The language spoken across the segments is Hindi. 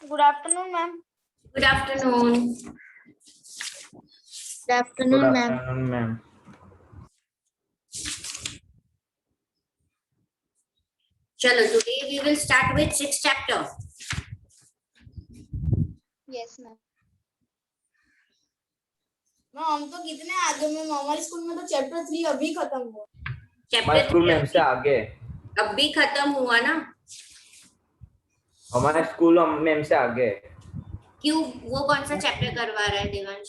Good afternoon, ma'am. Good afternoon. Good afternoon, ma'am. afternoon, ma'am. Chalo, today we will start with 6th chapter. Yes, ma'am. हम तो कितने आगे में हमारे स्कूल में तो चैप्टर 3 अभी खत्म हुआ। हमारे चैप्टर स्कूल में हमसे आगे अब भी खत्म हुआ ना? हमारे स्कूल में हमसे आगे क्यों? वो कौन सा चैप्टर करवा रहा है देवांश?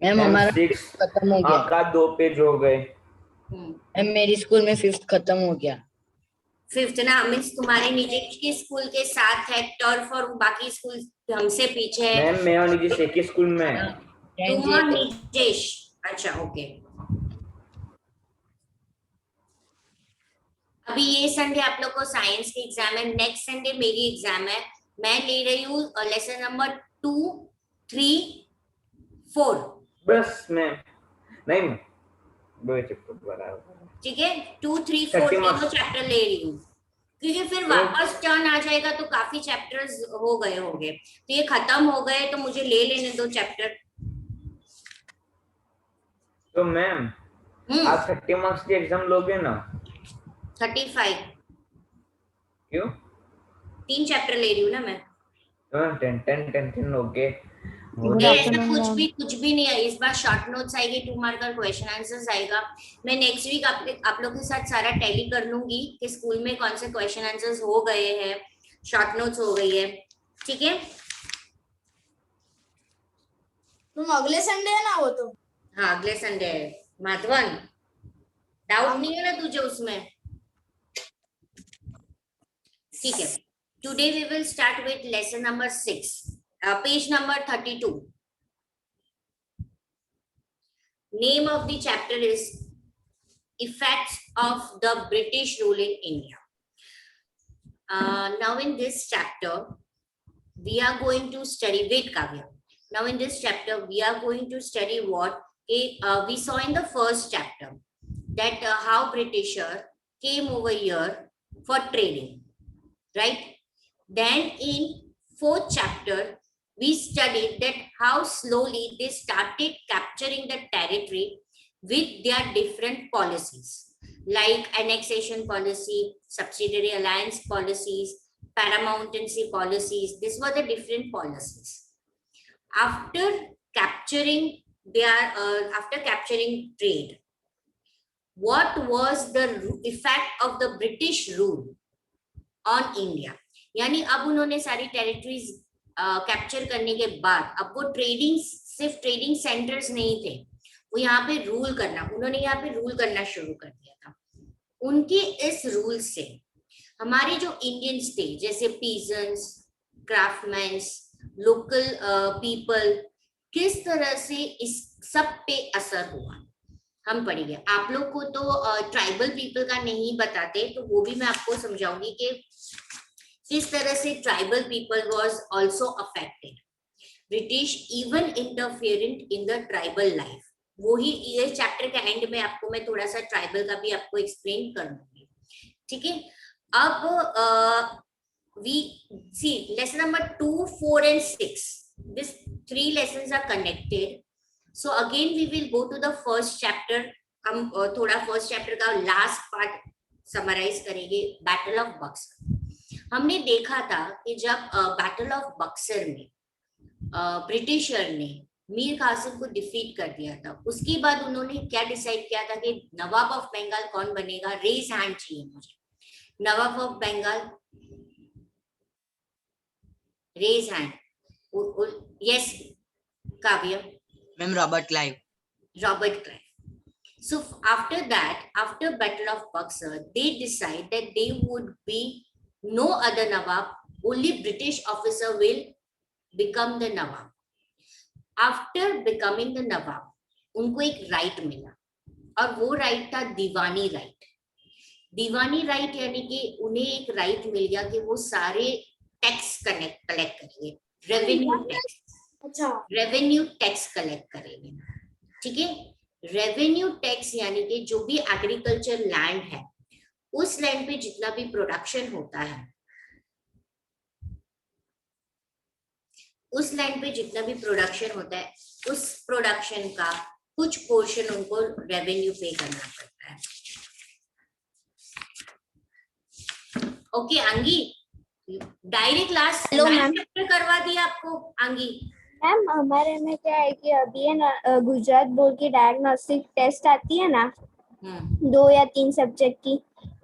मैम हमारा 6 खत्म हो गया। का 2 पेज हो गए। मैम मेरी स्कूल में 5th खत्म हो गया। 5th ना, मीन्स तुम्हारे नीचे के स्कूल के साथ है टर्फ और बाकी स्कूल हमसे पीछे है। मैम मैं और निजेश एक ही स्कूल में है। तुम और निजेश, अच्छा ओके। अभी ये संडे आप लोग को साइंस की एग्जाम है, नेक्स्ट संडे मेरी एग्जाम है। मैं ले रही हूँ लेसन नंबर 2, 3, 4। बस मैम नहीं दो चैप्टर बराबर, ठीक है, 2, 3, 4 तीनों चैप्टर ले रही हूँ क्योंकि फिर वापस टर्न आ जाएगा तो काफी चैप्टर्स हो गए होंगे, तो ये खत्म हो गए तो मुझे ले लेने दो चैप्टर। तो मैम आप 30 मार्क्स की एग्जाम लोगे ना? 35 क्यों? 3 चैप्टर ले रही हूँ ना मैं। 10 लोगे? ऐसा कुछ भी नहीं है। इस बार शॉर्ट नोट्स आएगी, 2 मार्क का क्वेश्चन आंसर्स आएगा। मैं नेक्स्ट वीक आप लोग के साथ सारा टैली कर लूंगी कि स्कूल में कौन से क्वेश्चन आंसर्स हो गए हैं, शॉर्ट नोट्स हो गई है। ठीक है, तुम अगले संडे है ना वो तो? हाँ अगले संडे है। माधवन, डाउट नहीं है ना तुझे उसमें? ठीक है, today we will start with lesson number 6, page number 32. Name of the chapter is Effects of the British Rule in India. Now in this chapter we are going to study, wait Kavya, now in this chapter we are going to study what we saw in the first chapter, that how Britisher came over here for trading, right? Then in 4th chapter we studied that how slowly they started capturing the territory with their different policies like annexation policy, subsidiary alliance policies, paramountcy policies. These were the different policies. After capturing trade, what was the effect of the British rule on India? यानी अब उन्होंने सारी टेरिटरीज कैप्चर करने के बाद अब वो सिर्फ ट्रेडिंग सेंटर्स नहीं थे, वो यहाँ पे रूल करना, उन्होंने यहाँ पे रूल करना शुरू कर दिया था। उनके इस रूल से हमारे जो इंडियंस थे, जैसे पीजन्स, क्राफ्टमैन्स, लोकल पीपल, किस तरह से इस सब पे असर हुआ हम पढ़ेंगे। आप लोग को तो ट्राइबल पीपल का नहीं बताते, तो वो भी मैं आपको समझाऊंगी कि किस तरह से tribal people was also affected, British even interferent in the tribal life. वो ही ये चैप्टर के एंड में आपको मैं थोड़ा सा ट्राइबल का भी आपको एक्सप्लेन कर दूंगी। ठीक है, अब we see lesson number 2, 4 and 6. These 3 lessons are connected. So again we will go to the first chapter. हम थोड़ा फर्स्ट चैप्टर का लास्ट पार्ट समराइज करेंगे, बैटल ऑफ बक्सर। हमने देखा था कि जब बैटल ऑफ बक्सर में ब्रिटिशर ने मीर कासिम को डिफीट कर दिया था, उसके बाद उन्होंने क्या डिसाइड किया था कि नवाब ऑफ बंगाल कौन बनेगा। रेज हैंड चाहिए मुझे, Nawab of Bengal, raise hand. Yes Kavya? Ma'am Robert Clive. Robert Clive. So after that, after Battle of Buxar, they decide that they would be no other Nawab, only British officer will become the Nawab. After becoming the Nawab, उनको एक राइट मिला और वो राइट था दीवानी राइट। दीवानी राइट यानी कि उन्हें एक राइट मिल गया कि वो सारे टैक्स कलेक्ट करेंगे, रेवेन्यू टैक्स। अच्छा, रेवेन्यू टैक्स कलेक्ट करेंगे। ठीक है, रेवेन्यू टैक्स यानी कि जो भी एग्रीकल्चर लैंड है, उस लैंड पे जितना भी प्रोडक्शन होता है उस लैंड पे जितना भी प्रोडक्शन होता है उस प्रोडक्शन का कुछ पोर्शन उनको रेवेन्यू पे करना पड़ता है। Okay Aangi, direct class Hello, ma'am. Chapter करवा दिया आपको आंगी? मैम हमारे में क्या है कि अभी है ना गुजरात बोर्ड की डायग्नोस्टिक टेस्ट आती है ना 2 या 3 सब्जेक्ट की,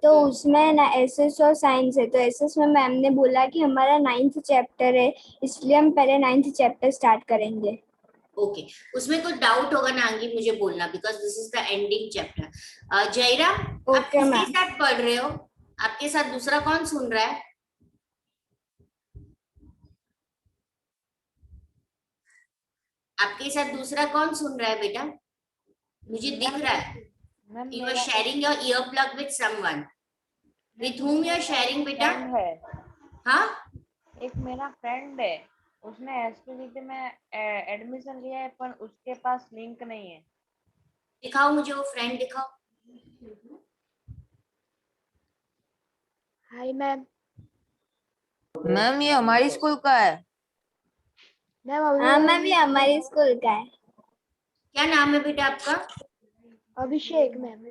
तो उसमें ना एसएस और साइंस है। तो एसएस में मैम ने बोला कि हमारा 9th चैप्टर है, इसलिए हम पहले 9th चैप्टर स्टार्ट करेंगे। ओके उसमें कोई डाउट होगा ना आंगी मुझे बोलना, because this is the ending chapter. Jairam आप ओके किसके मैम। साथ पढ़ रहे हो? आपके साथ दूसरा कौन सुन रहा है? आपके साथ दूसरा कौन सुन रहा है बेटा? मुझे दिख रहा है you are sharing your ear plug with someone. With whom you are sharing बेटा? हाँ एक मेरा फ्रेंड है, उसने एसपीजीटी में एडमिशन लिया है, पर उसके पास लिंक नहीं है। दिखाओ मुझे वो फ्रेंड दिखाओ। Hi ma'am. मैम ये हमारी स्कूल का है। हाँ मैम ये हमारी स्कूल का है। क्या नाम है बेटा आपका? Abhishek ma'am.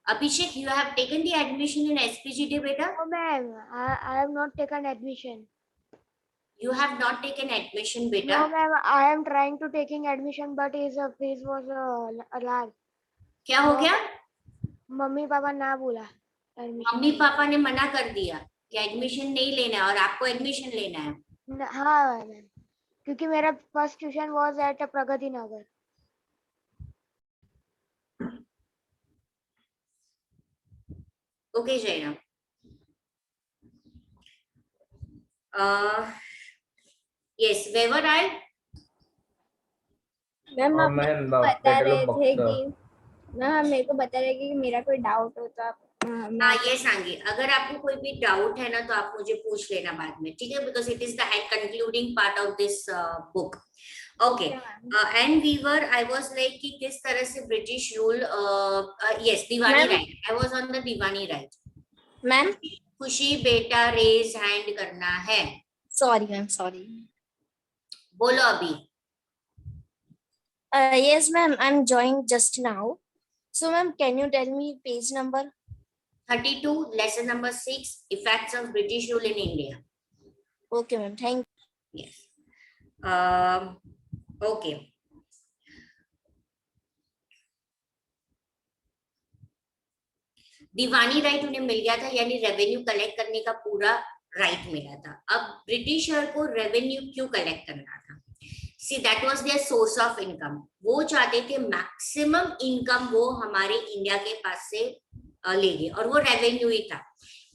Abhishek, you have taken the admission in SPGT बेटा? Oh ma'am, I have not taken admission. You have not taken admission बेटा? No ma'am, I am trying to taking admission but his fees was large. क्या हो गया? मम्मी पापा ना बोला एडमिशन। मम्मी पापा ने मना कर दिया कि एडमिशन नहीं लेना है और आपको एडमिशन लेना है। हाँ मैम, क्योंकि मेरा first tuition was at Pragati Nagar. Okay Jairam. Yes whatever I ma'am आप मैम बता रहे थे कि मैम मेरे को बता रहे कि मेरा कोई डाउट हो तो आप हाँ ये सांगे, अगर आपको कोई भी डाउट है ना तो आप मुझे पूछ लेना बाद में, ठीक है? Because it is the concluding part of this book. Okay and whatever I was like कि किस तरह से British rule, yes diwani right, I was on the diwani right. Ma'am Khushi बेटा रेज हैंड करना है। Sorry ma'am sorry. बोलो अभी। Yes ma'am, I'm joined just now. So ma'am, can you tell me page number? 32 lesson number 6 effects of British rule in India. Okay ma'am, thank you. Yes. Okay. Deewani right उन्हें मिल गया था, यानी रेवेन्यू कलेक्ट करने का पूरा राइट मिला था। अब ब्रिटिशर को रेवेन्यू क्यों कलेक्ट करना था? See that was their source of income. वो चाहते थे मैक्सिमम इनकम वो हमारे इंडिया के पास से लेंगे और वो रेवेन्यू ही था।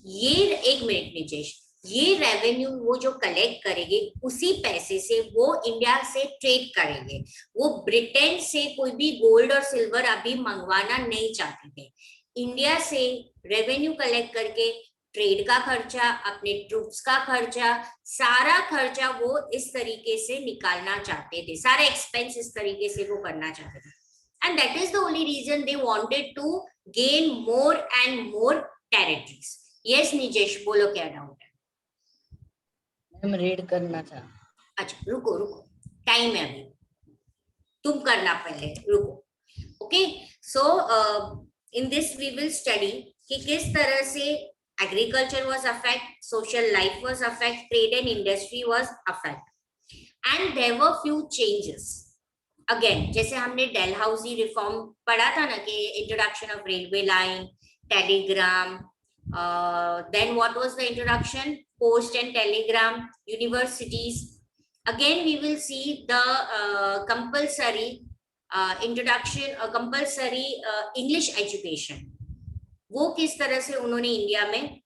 ये एक मिनट निजेश, ये रेवेन्यू वो जो कलेक्ट करेंगे उसी पैसे से वो इंडिया से ट्रेड करेंगे। वो ब्रिटेन से कोई भी गोल्ड और सिल्वर अभी मंगवाना नहीं चाहते थे। इंडिया से रेवेन्यू कलेक्ट करके ट्रेड का खर्चा, अपने ट्रूप्स का खर्चा, सारा खर्चा वो इस तरीके से निकालना चाहते थे, सारे एक्सपेंस इस तरीके से वो करना चाहते थे। And that is the only reason they wanted to gain more and more territories. Yes Nijesh बोलो क्या डाउट है? मैम रीड करना था। अच्छा रुको रुको, टाइम है अभी, तुम करना पहले, रुको। Okay so in this we will study कि किस तरह से agriculture was affect, social life was affect, trade and industry was affect and there were few changes. Again जैसे हमने डेलहाउसी रिफॉर्म पढ़ा था ना कि introduction of railway line, telegram, then what was the introduction? Post and telegram, universities. Again we will see the compulsory introduction, compulsory English education. वो किस तरह से उन्होंने इंडिया में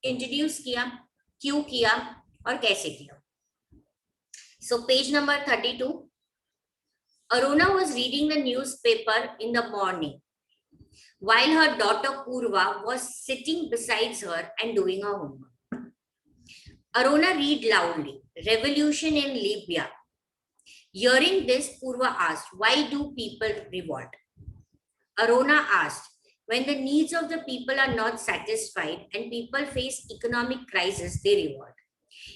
इंट्रोड्यूस किया, क्यों किया और कैसे किया। So page number 32. Aruna was reading the newspaper in the morning while her daughter Purva was sitting beside her and doing her homework. Aruna read loudly, "Revolution in Libya." Hearing this, Purva asked, "Why do people revolt?" Aruna asked, "When the needs of the people are not satisfied and people face economic crisis, they revolt.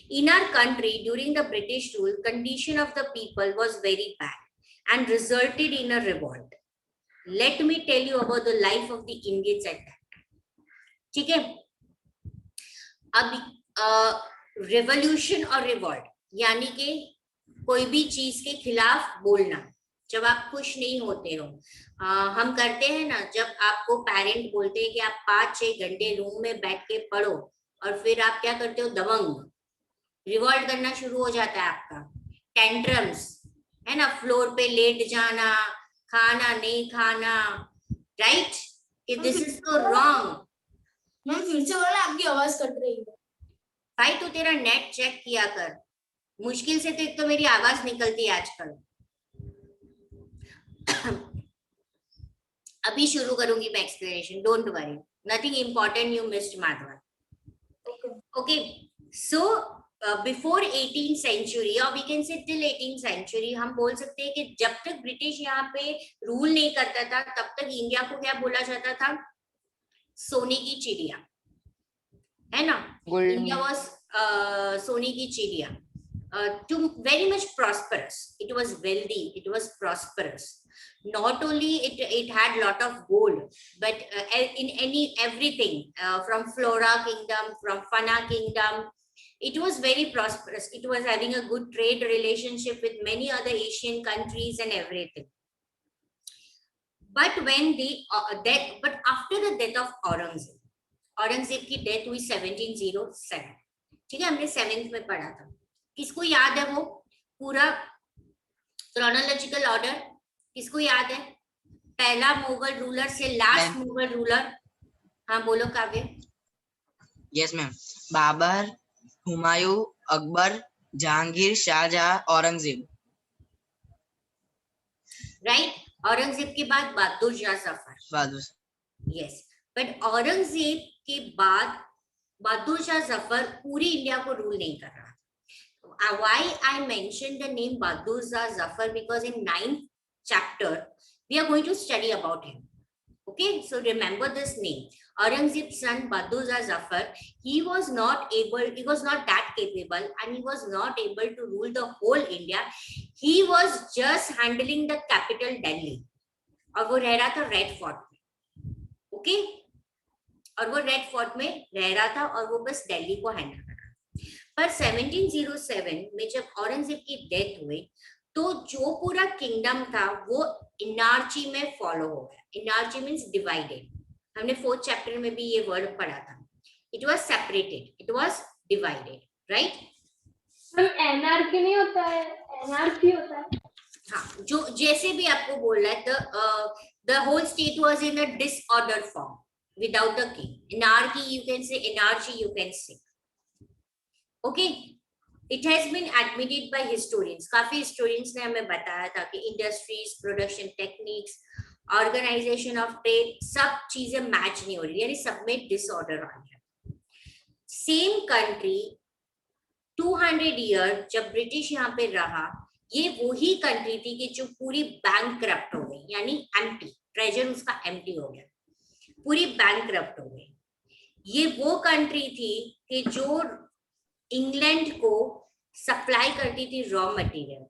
In our country during the British rule, condition of the people was very bad and resulted in a revolt. Let me tell you about the life of the Indians at that time. ठीक है, अब रेवोल्यूशन और रिवॉल्ट यानी कि कोई भी चीज के खिलाफ बोलना जब आप खुश नहीं होते हो। हम करते हैं ना, जब आपको पेरेंट बोलते हैं कि आप 5-6 घंटे रूम में बैठ के पढ़ो और फिर आप क्या करते हो, दबंग रिवॉल्ट करना शुरू हो जाता है आपका, टेंट्रम्स है ना, फ्लोर पे लेट जाना, खाना नहीं खाना, राइट, कि दिस इज तो रॉन्ग। मैम फिर से बोलना, आपकी आवाज कट रही है। भाई तो तेरा नेट चेक किया कर, मुश्किल से तो एक तो मेरी आवाज निकलती है आजकल। अभी शुरू करूंगी मैं explanation, don't worry, nothing important you missed Madhav. Okay, so before 18th century और we can say till 18th century, हम बोल सकते हैं कि जब तक ब्रिटिश यहाँ पे रूल नहीं करता था तब तक इंडिया को क्या बोला जाता था, सोने की चिड़िया, है ना। इंडिया वाज सोने की चिड़िया, to very much prosperous, it was wealthy, it was prosperous, not only it had lot of gold, but in everything, from Flora kingdom, from Fana kingdom, it was very prosperous, it was having a good trade relationship with many other Asian countries and everything. But when but after the death of Aurangzeb की डेथ हुई 1707, ठीक है, हमने 7th में पढ़ा था। किसको याद है वो पूरा क्रोनोलॉजिकल ऑर्डर, किसको याद है, पहला मुगल रूलर से लास्ट मुगल रूलर? हाँ बोलो Kavya. Yes ma'am, Babur, Humayun, Akbar, Jahangir, Shahjahan, Aurangzeb. Right, Aurangzeb के बाद बहादुर शाह जफर। यस, बट औरंगजेब के बाद बहादुर शाह जफर पूरी इंडिया को रूल नहीं कर रहा। Why I mentioned the name Bahadur Shah Zafar? Because in 9th chapter we are going to study about him. Okay, so remember this name. Aurangzeb's son Bahadur Shah Zafar, he was not that capable, and he was not able to rule the whole India. He was just handling the capital Delhi, और वो रह रहा था रेड फोर्ट में। ओके, और वो रेड फोर्ट में रह रहा था और वो बस दिल्ली को हैंडल कर रहा था। पर 1707 में जब औरंगजेब की डेथ हुई तो जो पूरा किंगडम था वो इनार्ची में फॉलो हो गया। इनार्ची मींस डिवाइडेड, हमने 4th चैप्टर में भी ये वर्ड पढ़ा था। It was separated, it was divided, right. Anarchy नहीं होता है, एनार्की होता है। हाँ, जो जैसे भी आपको बोल रहा है, the whole state was in a disordered form without the king. Anarchy you can say, anarchy you can say. Okay, it has been admitted by historians. काफी historians ने हमें बताया था कि industries, production techniques, organization of trade, सब चीजें मैच नहीं हो रही, यानी सब में डिसऑर्डर आ गया। सेम कंट्री 200 ईयर जब ब्रिटिश यहाँ पे रहा, ये वही कंट्री थी कि जो पूरी बैंक करप्ट हो गई, यानी एम्प्टी, ट्रेजर उसका एम्प्टी हो गया, पूरी बैंक करप्ट हो गई। ये वो कंट्री थी कि जो इंग्लैंड को सप्लाई करती थी रॉ मटेरियल,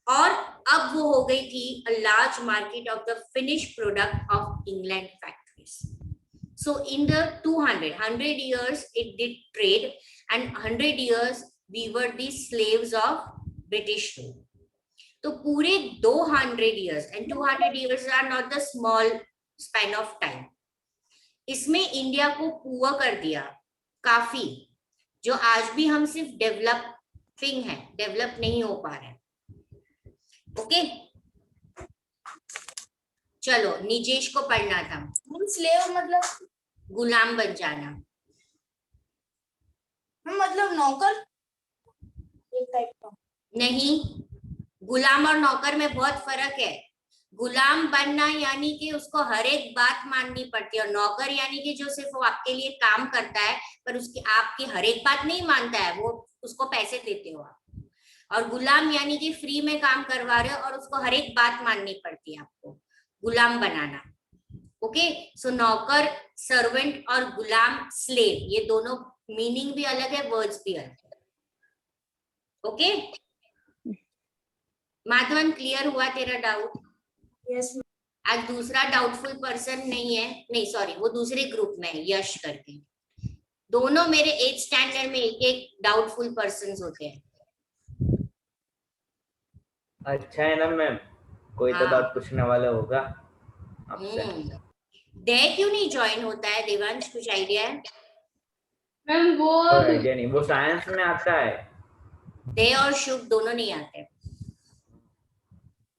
और अब वो हो गई थी a large market of the finish product of England factories. So in the 100 years it did trade, and 100 years we were the slaves of British rule. तो पूरे 200 years, and 200 years are not the small span of time, इसमें इंडिया को पुअर कर दिया काफी, जो आज भी हम सिर्फ डेवलपिंग है, डेवलप नहीं हो पा रहे। ओके, चलो निजेश को पढ़ना था। स्लेव मतलब गुलाम बन जाना, मतलब नौकर, एक टाइप का। नहीं, गुलाम और नौकर में बहुत फर्क है। गुलाम बनना यानी कि उसको हर एक बात माननी पड़ती है, और नौकर यानी कि जो सिर्फ वो आपके लिए काम करता है पर उसकी आपकी हर एक बात नहीं मानता है, वो उसको पैसे देते हो आप। और गुलाम यानी कि फ्री में काम करवा रहे हो और उसको हर एक बात माननी पड़ती है आपको, गुलाम बनाना। ओके, सो नौकर, सर्वेंट और गुलाम, स्लेव, ये दोनों मीनिंग भी अलग है, वर्ड्स भी अलग है। ओके माधवन, क्लियर हुआ तेरा डाउट? यस आज दूसरा डाउटफुल पर्सन नहीं है, नहीं सॉरी, वो दूसरे ग्रुप में है, यश करके। दोनों मेरे 8th स्टैंडर्ड में एक एक डाउटफुल पर्सन होते हैं। अच्छा है ना मैम, कोई तो हाँ। डाउट पूछने वाला होगा आपसे। दे क्यों नहीं ज्वाइन होता है देवांश, कुछ आइडिया है? मैम वो कोई आइडिया नहीं, वो साइंस में आता है। दे और शुभ दोनों नहीं आते।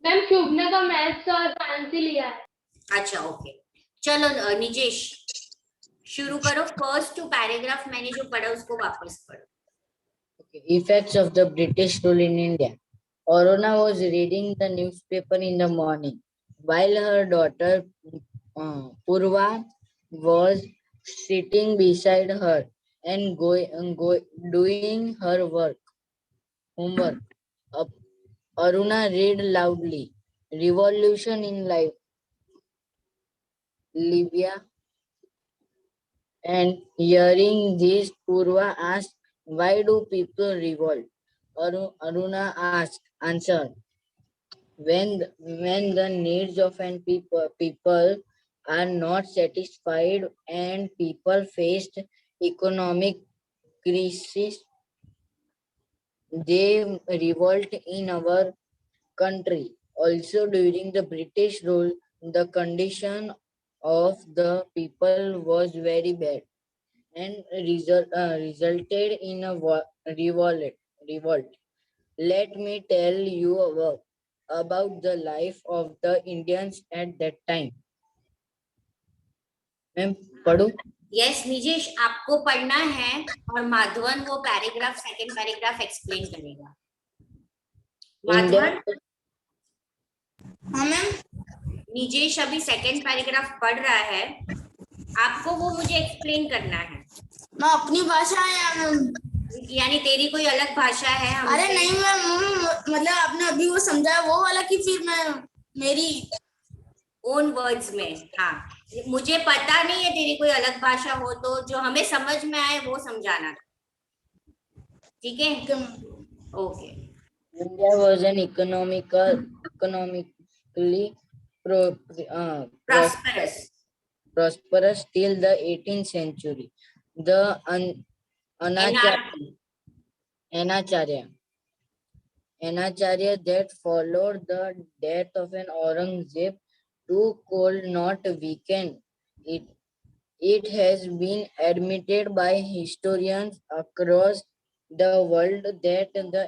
मैम शुभ ने तो मैथ्स और साइंस ही लिया है। अच्छा ओके, चलो निजेश शुरू करो। फर्स्ट 2 पैराग्राफ मैंने जो पढ़ा उसको वापस पढ़ो। Okay. Effects of the British rule in India. Aruna was reading the newspaper in the morning while her daughter Purva was sitting beside her and doing her homework. Aruna read loudly. Revolution in Libya. And hearing this, Purva asked, "Why do people revolt?" Aruna answered, when the needs of an people are not satisfied and people faced economic crisis, they revolt in our country. Also, during the British rule, the condition of the people was very bad and resulted in a revolt. Let me tell you about the life of the Indians at that time. Ma'am पढ़ू? यस निजेश, आपको पढ़ना है और माधवन वो पैराग्राफ, सेकंड पैराग्राफ एक्सप्लेन करेगा। माधवन। हाँ मैम। निजेश अभी सेकंड पैराग्राफ पढ़ रहा है, आपको वो मुझे एक्सप्लेन करना है। मैं अपनी भाषा है मैम, यानी तेरी कोई अलग भाषा है? अरे नहीं मैम, मतलब आपने अभी वो समझाया वो वाला कि फिर मैं मेरी ओन वर्ड्स में। हाँ, मुझे पता नहीं है तेरी कोई अलग भाषा हो, तो जो हमें समझ में आए वो समझाना, ठीक है? Okay. India was an economically prosperous till the 18th century. The Anacharya that followed the death of an Aurangzeb too could not weaken it. It has been admitted by historians across the world that the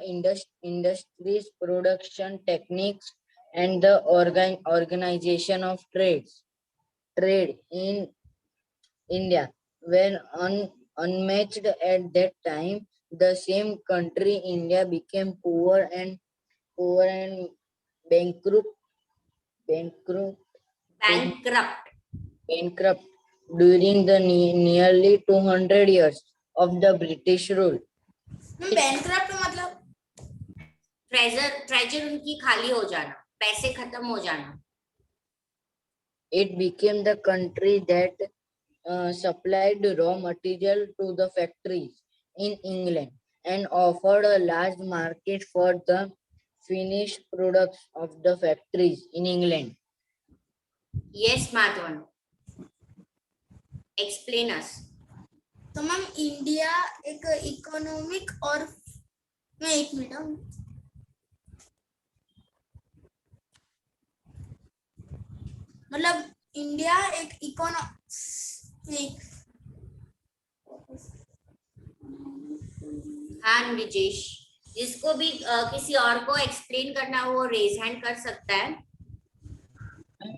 industry's production techniques and the organization of trade in India were unmatched at that time. The same country, India, became poor and bankrupt during the nearly 200 years of the British rule. Bankrupt मतलब ट्रेजर उनकी खाली हो जाना, पैसे खत्म हो जाना। It became the country that supplied raw material to the factories in England and offered a large market for the finished products of the factories in England. Yes, Madhavan. Explain us. तो मैम इंडिया एक इकोनॉमिक और मैं एक मिनट मतलब इंडिया एक हाँ विजेश, जिसको भी किसी और को एक्सप्लेन करना हो वो रेज हैंड कर सकता है।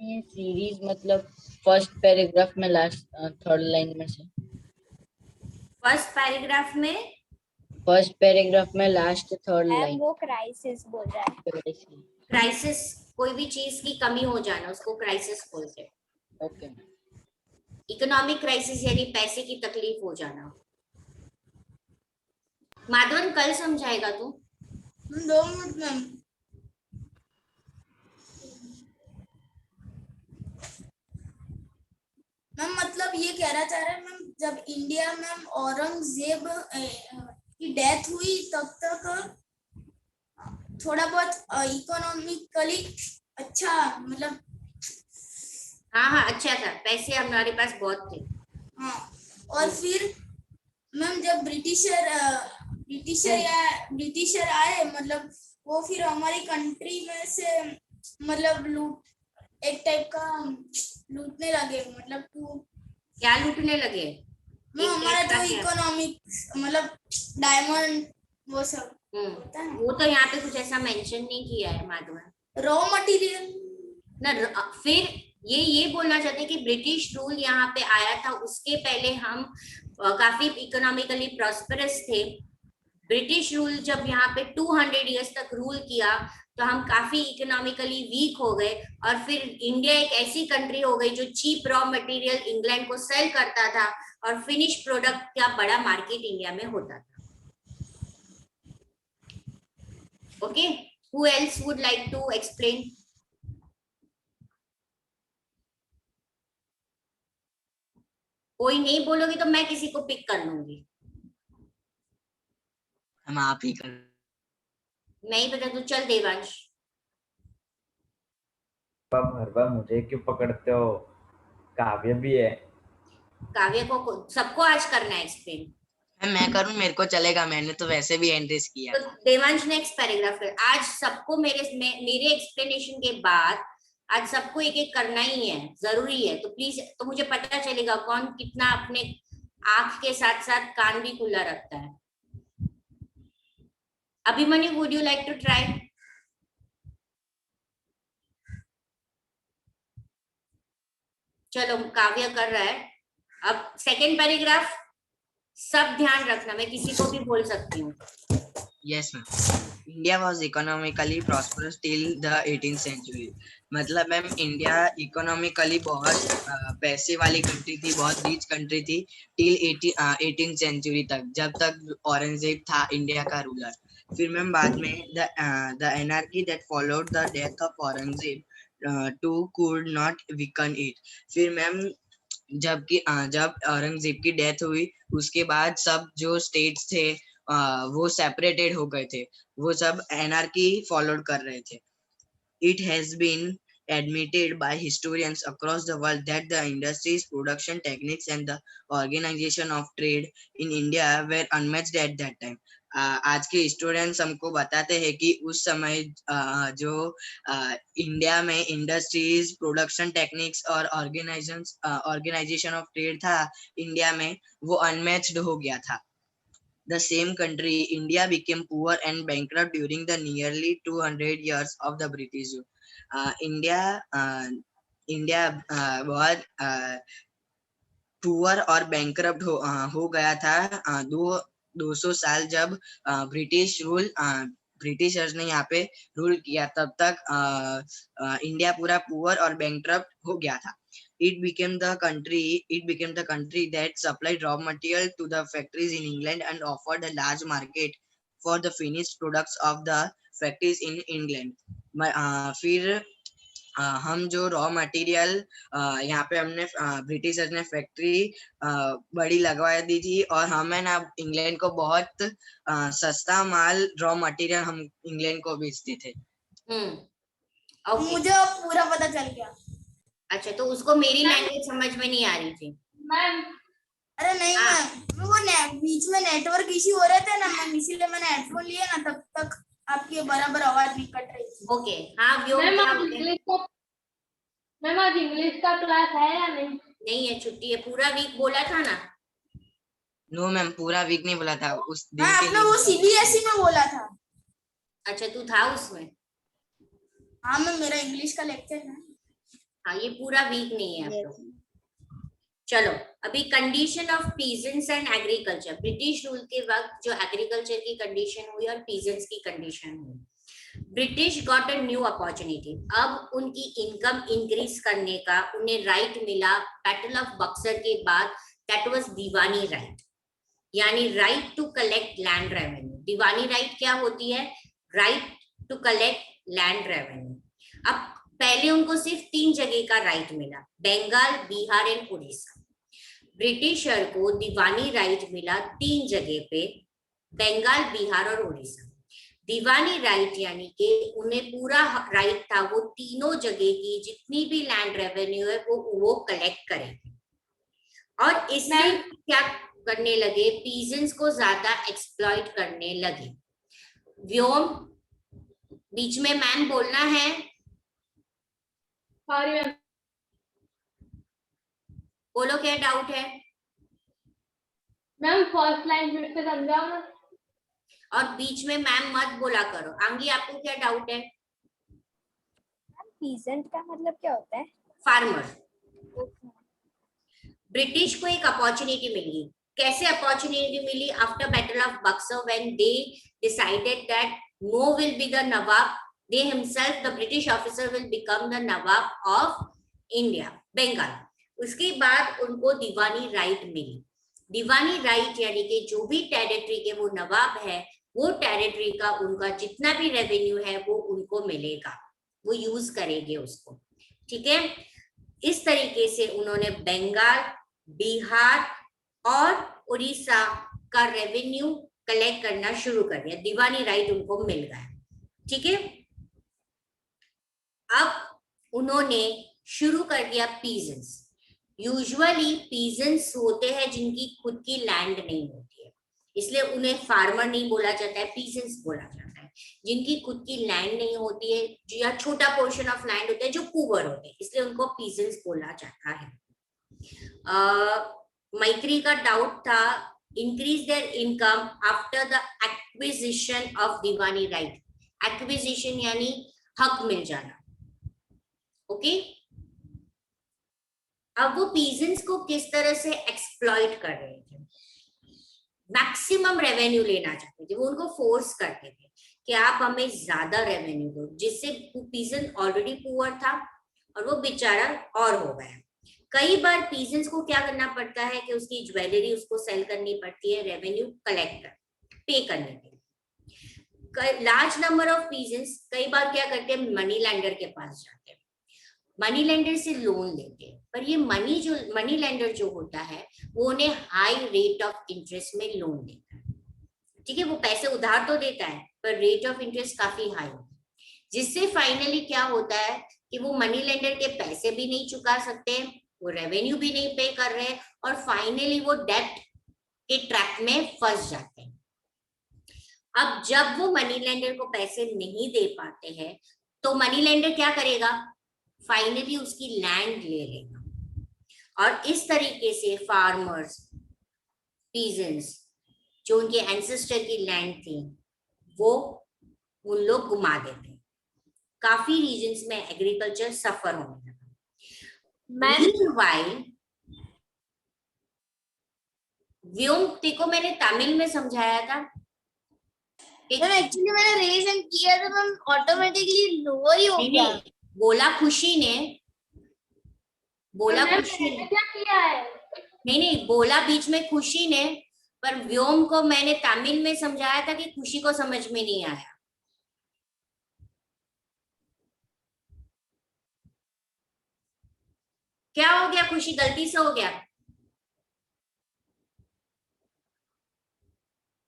ये सीरीज मतलब फर्स्ट पैराग्राफ में लास्ट थर्ड लाइन में से, फर्स्ट पैराग्राफ में लास्ट थर्ड लाइन वो क्राइसिस बोल रहा है। क्राइसिस, कोई भी चीज की कमी हो जाना उसको क्राइसिस बोलते हैं। ओके। इकोनॉमिक क्राइसिस यानी पैसे की तकलीफ हो जाना। माधवन कल समझाएगा तू? 2 मिनट मैम। मैम मतलब ये कहना चाह रहे हैं मैम, जब इंडिया मैम औरंगजेब की डेथ हुई तब तक थोड़ा बहुत इकोनॉमिकली अच्छा, मतलब हाँ अच्छा था, पैसे हमारे पास बहुत थे। हाँ, और फिर मैम जब ब्रिटिशर आए, मतलब वो फिर हमारी कंट्री में से मतलब एक टाइप का लूटने लगे, मतलब क्या लूटने लगे? हमारा जो इकोनॉमिक मतलब डायमंड वो सब होता है, वो तो यहाँ पे कुछ ऐसा मेंशन नहीं किया है माधवन। रॉ मटेरियल ना फिर ये बोलना चाहते हैं कि ब्रिटिश रूल यहाँ पे आया था, उसके पहले हम काफी इकोनॉमिकली प्रॉस्परस थे। ब्रिटिश रूल जब यहाँ पे 200 इयर्स तक रूल किया तो हम काफी इकोनॉमिकली वीक हो गए, और फिर इंडिया एक ऐसी कंट्री हो गई जो चीप रॉ मटेरियल इंग्लैंड को सेल करता था, और फिनिश प्रोडक्ट का बड़ा मार्केट इंडिया में होता था। Okay, who else would like to explain? कोई नहीं बोलोगे तो मैं किसी को पिक कर लूंगी। हम आप ही कर। मैं ही बता दूं? चल देवांश। भरवा मुझे क्यों पकड़ते हो? काव्य भी है। काव्य को सबको आज करना है एक्सप्लेन। मैं करूं? मेरे को चलेगा, मैंने तो वैसे भी एंट्रीज किया। तो देवांश नेक्स्ट पैराग्राफ कर। आज सबको मेरे एक्सप्लेनेशन के बाद आज सबको एक एक करना ही है, जरूरी है। तो प्लीज, तो मुझे पता चलेगा कौन कितना अपने आंख के साथ साथ कान भी खुला रखता है। Abhimanyu, would you like to try? चलो, काव्य कर रहा है। अब सेकेंड पैराग्राफ सब ध्यान रखना, मैं किसी को भी बोल सकती हूँ। Yes ma'am. India was economically prosperous till the 18th century. मतलब मैम इंडिया इकोनॉमिकली बहुत पैसे वाली कंट्री थी, बहुत रिच कंट्री थी टिल 18th सेंचुरी तक, जब तक औरंगजेब था इंडिया का रूलर। फिर मैम बाद में the anarchy that followed the death of Aurangzeb too could not weaken it. फिर मैम जब औरंगजेब की डेथ हुई उसके बाद सब जो स्टेट्स थे वो सेपरेटेड हो गए थे, वो सब एनार्की फॉलोड कर रहे थे। It has been admitted by historians across the world that the industry's production techniques and the organization of trade in India were unmatched at that time. आज के हिस्टोरियंस हमको बताते हैं कि उस समय जो इंडिया में इंडस्ट्रीज, प्रोडक्शन टेक्निक्स और ऑर्गेनाइजेशन ऑफ ट्रेड था इंडिया में, वो अनमैच्ड हो गया था. The same country, India, became poor and bankrupt during the nearly 200 years of the British rule. India बहुत पुअर और बैंकरप्ट हो गया था 200 साल जब ब्रिटिशर्स ने यहाँ पे रूल किया, तब तक इंडिया पूरा पुअर और बैंकरप्ट हो गया था. It became the country that supplied raw material to the factories in England and offered a large market for the finished products of the factories in England. फिर हम जो रॉ मटेरियल यहाँ पे हमने ब्रिटिशर्स ने फैक्ट्री बड़ी लगवा दी थी, और हमें ना इंग्लैंड को बहुत सस्ता माल रॉ मटेरियल हम इंग्लैंड को बेचते थे. मुझे पूरा पता चल गया. अच्छा, तो उसको मेरी लैंग्वेज समझ में नहीं आ रही थी मैम. अरे नहीं मैम, वो बीच में नेटवर्क इश्यू हो रहे थे ना मैम, इसीलिए मैंने हेडफोन लिया ना, तब तक आपकी बराबर आवाज भी कट रही थी. ओके, हाँ मैम आज इंग्लिश का क्लास है या नहीं? नहीं है, छुट्टी है. पूरा वीक बोला था ना? नो मैम, पूरा वीक नहीं बोला था. उस दिन आपने वो सीबीएसई में बोला था. अच्छा, तू था उसमें? हाँ मैम, मेरा इंग्लिश का लेक्चर है. हाँ, ये पूरा वीक नहीं है अब तो. चलो, अभी condition of peasants and agriculture. British rule के वक्त जो एग्रीकल्चर की कंडीशन हुई और पीजेंट्स की कंडीशन हुई. British got a new opportunity. अब उनकी इनकम इंक्रीज करने का उन्हें राइट मिला बैटल ऑफ बक्सर के बाद. दैट वाज दीवानी राइट, यानी right to collect land revenue. Diwani right क्या होती है? Right to collect land revenue. अब पहले उनको सिर्फ 3 जगह का राइट मिला, बंगाल, बिहार एंड उड़ीसा. ब्रिटिशर को दीवानी राइट मिला 3 जगह पे, बंगाल, बिहार और उड़ीसा. दीवानी राइट यानी कि उन्हें पूरा राइट था वो तीनों जगह की जितनी भी लैंड रेवेन्यू है वो कलेक्ट करेंगे। और इसमें क्या करने लगे, पीजेंट्स को ज्यादा एक्सप्लॉइट करने लगे। व्योम, बीच में मैम बोलना है। बोलो क्या डाउट है। मैम फर्स्ट लाइन फिर से समझाओ ना। और बीच में मैम मत बोला करो। आंगी, आपको क्या डाउट है। पीजेंट का मतलब क्या होता है। फार्मर। ब्रिटिश को एक अपॉर्चुनिटी मिली। कैसे अपॉर्चुनिटी मिली? After battle of Buxar when they decided that no will be the nawab, they himself the British officer will become the nawab of India, Bengal. उसके बाद उनको दीवानी राइट मिली। दीवानी राइट यानी कि जो भी टेरिटरी के वो नवाब है, वो टेरिटरी का उनका जितना भी रेवेन्यू है वो उनको मिलेगा, वो यूज करेंगे उसको। ठीक है, इस तरीके से उन्होंने बंगाल, बिहार और उड़ीसा का रेवेन्यू कलेक्ट करना शुरू कर दिया। दीवानी राइट उनको मिल गया। ठीक है, अब उन्होंने शुरू कर दिया पीजेंट्स। यूजुअली पीजेंट्स होते हैं जिनकी खुद की लैंड नहीं होती है, इसलिए उन्हें फार्मर नहीं बोला जाता है, पीजेंट्स बोला जाता है। जिनकी खुद की लैंड नहीं होती है या छोटा पोर्शन ऑफ लैंड होता है, जो पुअर होते हैं, इसलिए उनको पीजेंट्स बोला जाता है। मैत्री का डाउट था, increase their income after the acquisition of Deewani right. Acquisition यानी हक मिल जाना। ओके, अब वो पीजेंट्स को किस तरह से एक्सप्लॉइट कर रहे थे, मैक्सिमम रेवेन्यू लेना चाहते थे। वो उनको फोर्स करते थे कि आप हमें ज्यादा रेवेन्यू दो, जिससे पीजेंट ऑलरेडी पुअर था और वो बेचारा और हो गया। कई बार पीजेंट्स को क्या करना पड़ता है कि उसकी ज्वेलरी उसको सेल करनी पड़ती है रेवेन्यू कलेक्ट कर, पे करने के लिए। लार्ज नंबर ऑफ पीजेंट्स कई बार क्या करते हैं, मनी लैंडर के पास जाते हैं, मनी लेंडर से लोन लेते हैं। पर ये मनी लेंडर जो होता है वो उन्हें हाई रेट ऑफ इंटरेस्ट में लोन देता है। ठीक है, वो पैसे उधार तो देता है पर रेट ऑफ इंटरेस्ट काफी हाई होता है, जिससे फाइनली क्या होता है कि वो मनी लेंडर के पैसे भी नहीं चुका सकते, वो रेवेन्यू भी नहीं पे कर रहे और फाइनली वो डेट के ट्रैप में फंस जाते हैं। अब जब वो मनी लेंडर को पैसे नहीं दे पाते हैं तो मनी लेंडर क्या करेगा, फाइनली उसकी लैंड ले लेगा। और इस तरीके से फार्मर्स, पीजेंट्स, जो उनके एंसेस्टर की लैंड थी वो उन लोग घुमा देते। काफी रीजन्स में एग्रीकल्चर सफर होने लगा। मीनवाइल व्योम को मैंने तमिल में समझाया था। एक्चुअली मैंने रिवीजन किया था मैम, ऑटोमेटिकली लोअर ही हो गया। बोला खुशी ने, बोला खुशी ने क्या किया है? नहीं, बोला बीच में खुशी ने, पर व्योम को मैंने तमिल में समझाया था कि खुशी को समझ में नहीं आया। क्या हो गया खुशी, गलती से हो गया?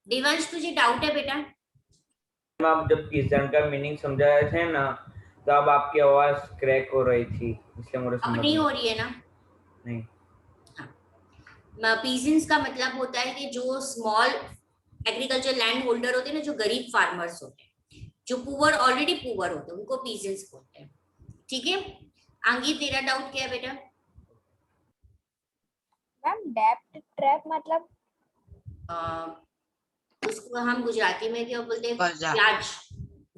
दिवंश तुझे डाउट है बेटा? आप जब पीजेंट का मीनिंग समझाए थे ना, तो अब आपकी आवाज क्रैक हो रही थी, इसलिए मुझे अब नहीं हो रही है ना? नहीं। हाँ, पीजेंट्स का मतलब होता है कि जो स्मॉल एग्रीकल्चर लैंड होल्डर होते हैं ना, जो गरीब फार्मर्स होते हैं, जो पुअर ऑलरेडी पुअर होते हैं, उनको पीजेंट्स बोलते हैं। ठीक है, आंगी तेरा डाउट क्या है बेटा? मैम डेब्ट ट्रैप मतलब उसको हम गुजराती में क्या बोलते हैं? ब्याज।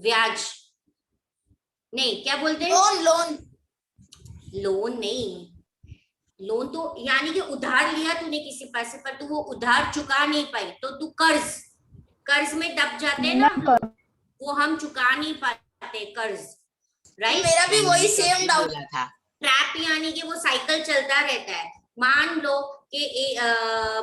ब्याज नहीं, क्या बोलते हैं? लोन। लोन नहीं, लोन तो यानी कि उधार लिया तूने किसी पैसे पर, तू वो उधार चुका नहीं पाई तो तू कर्ज में दब जाते हैं ना, वो हम चुका नहीं पाते कर्ज, राइट? मेरा भी वही सेम डाउट था। ट्रैप यानी कि वो साइकिल चलता रहता है। मान लो कि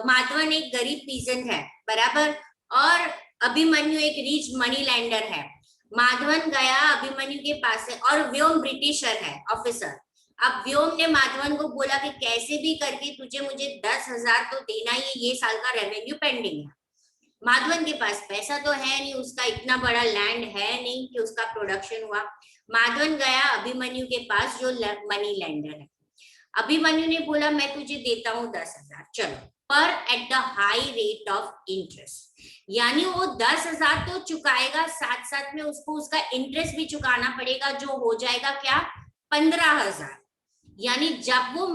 माधवन एक गरीब पीजेंट है, बराबर, और अभिमन्यु एक रिच मनी लैंडर है। माधवन गया अभिमन्यु के पास से, और व्योम ब्रिटिशर है, ऑफिसर। अब व्योम ने माधवन को बोला कि कैसे भी करके तुझे मुझे 10,000 तो देना ही है, ये साल का रेवेन्यू पेंडिंग है। माधवन के पास पैसा तो है नहीं, उसका इतना बड़ा लैंड है नहीं कि उसका प्रोडक्शन हुआ। माधवन गया अभिमन्यु के पास जो मनी लैंडर है। अभिमन्यु ने बोला मैं तुझे देता हूँ 10,000, चलो, पर at the high rate of interest, यानी वो 10,000 तो चुकाएगा, साथ साथ में उसको उसका इंटरेस्ट भी चुकाना पड़ेगा, जो हो जाएगा क्या 15,000। यानी जब वो